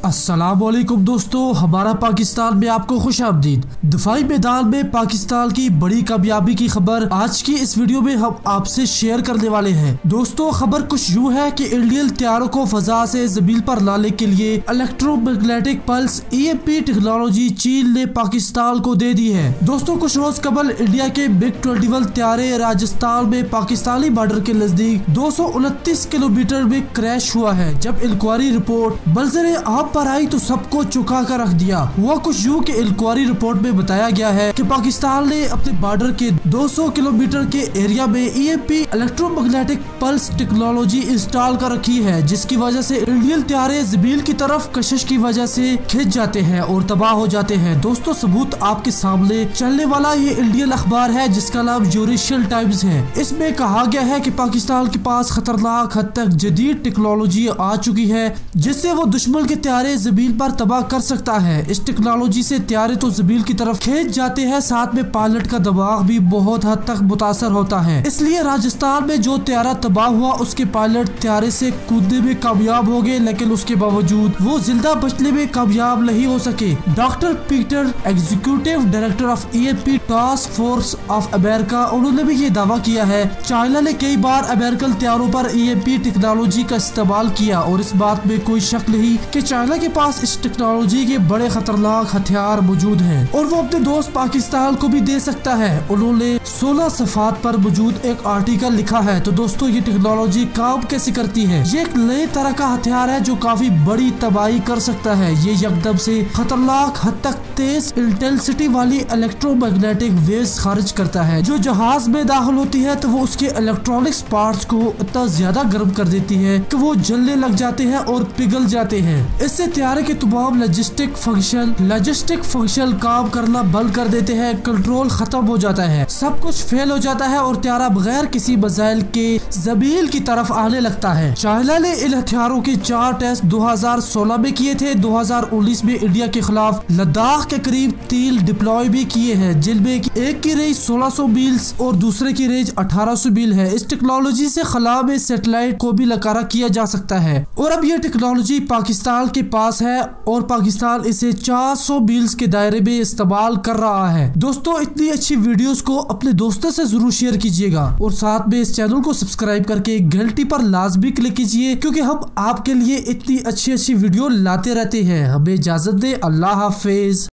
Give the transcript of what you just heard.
अस्सलामुअलैकुम दोस्तों, हमारा पाकिस्तान में आपको खुश आमदीद। दफाई मैदान में पाकिस्तान की बड़ी कामयाबी की खबर आज की इस वीडियो में हम आपसे शेयर करने वाले हैं। दोस्तों, खबर कुछ यूँ है कि इंडियन तैयारों को फजा से जमीन पर लाने के लिए इलेक्ट्रोमैग्नेटिक पल्स EMP टेक्नोलॉजी चीन ने पाकिस्तान को दे दी है। दोस्तों, कुछ रोज कबल इंडिया के MiG-21 तैयारे राजस्थान में पाकिस्तानी बॉर्डर के नजदीक 229 किलोमीटर में क्रैश हुआ है। जब इंक्वायरी रिपोर्ट मंजर आम पर आई तो सबको चौंका कर रख दिया। हुआ कुछ यूँ कि इंक्वायरी रिपोर्ट में बताया गया है कि पाकिस्तान ने अपने बॉर्डर के 200 किलोमीटर के एरिया में EMP electromagnetic pulse technology install कर रखी है, जिसकी वजह से इंडियन तैयारे जमीन की तरफ कशिश की वजह से खिंच जाते हैं और तबाह हो जाते हैं। दोस्तों, सबूत आपके सामने चलने वाला ये इंडियन अखबार है जिसका नाम यूरेशियल टाइम्स है। इसमें कहा गया है कि पाकिस्तान के पास खतरनाक हद तक जदीद टेक्नोलॉजी आ चुकी है जिससे वो दुश्मन के तैयारे जमीन पर तबाह कर सकता है। इस टेक्नोलॉजी से तैयारे तो जमीन की तरफ खींच जाते हैं, साथ में पायलट का दिमाग भी बहुत हद तक मुतासर होता है। इसलिए राजस्थान में जो तैयारा तबाह हुआ उसके पायलट तैयारे से कूदने में कामयाब हो गए, लेकिन उसके बावजूद वो जिंदा बचने में कामयाब नहीं हो सके। Doctor Peter, executive director of EMP task force of America, उन्होंने भी ये दावा किया है चाइना ने कई बार अमेरिकन तैयारों पर EMP टेक्नोलॉजी का इस्तेमाल किया और इस बात में कोई शक नहीं कि चाइना के पास इस टेक्नोलॉजी के बड़े खतरनाक हथियार मौजूद हैं और वो अपने दोस्त पाकिस्तान को भी दे सकता है। उन्होंने 16 सफात पर मौजूद एक आर्टिकल लिखा है। तो दोस्तों, ये टेक्नोलॉजी काम कैसे करती है? ये एक नए तरह का हथियार है जो काफी बड़ी तबाही कर सकता है। ये एकदम से खतरनाक हद तक तेज इंटेंसिटी वाली इलेक्ट्रोमैग्नेटिक वेव्स खारिज करता है जो जहाज में दाखिल होती है तो वो उसके इलेक्ट्रॉनिक्स पार्ट्स को इतना ज्यादा गर्म कर देती है कि वो जलने लग जाते हैं और पिघल जाते हैं। इससे तैयारे के तमाम लॉजिस्टिक फंक्शन काम करना बंद कर देते हैं, कंट्रोल खत्म हो जाता है, सब कुछ फेल हो जाता है और तैयारा बगैर किसी मिसाइल के जमीन की तरफ आने लगता है। चाइना ने इन हथियारों के 4 टेस्ट 2016 में किए थे। 2019 में इंडिया के खिलाफ लद्दाख के करीब 3 डिप्लॉय भी किए हैं, जिनमें एक की रेंज 1600 मील्स और दूसरे की रेंज 1800 मील है। इस टेक्नोलॉजी से खला में सैटेलाइट को भी लकारा किया जा सकता है और अब यह टेक्नोलॉजी पाकिस्तान के पास है और पाकिस्तान इसे 400 मील्स के दायरे में इस्तेमाल कर रहा है। दोस्तों, इतनी अच्छी वीडियोस को अपने दोस्तों से जरूर शेयर कीजिएगा और साथ में इस चैनल को सब्सक्राइब करके घंटी पर लाजमी क्लिक कीजिए, क्योंकि हम आपके लिए इतनी अच्छी वीडियो लाते रहते हैं। हमें इजाजत दे। अल्लाह हाफिज।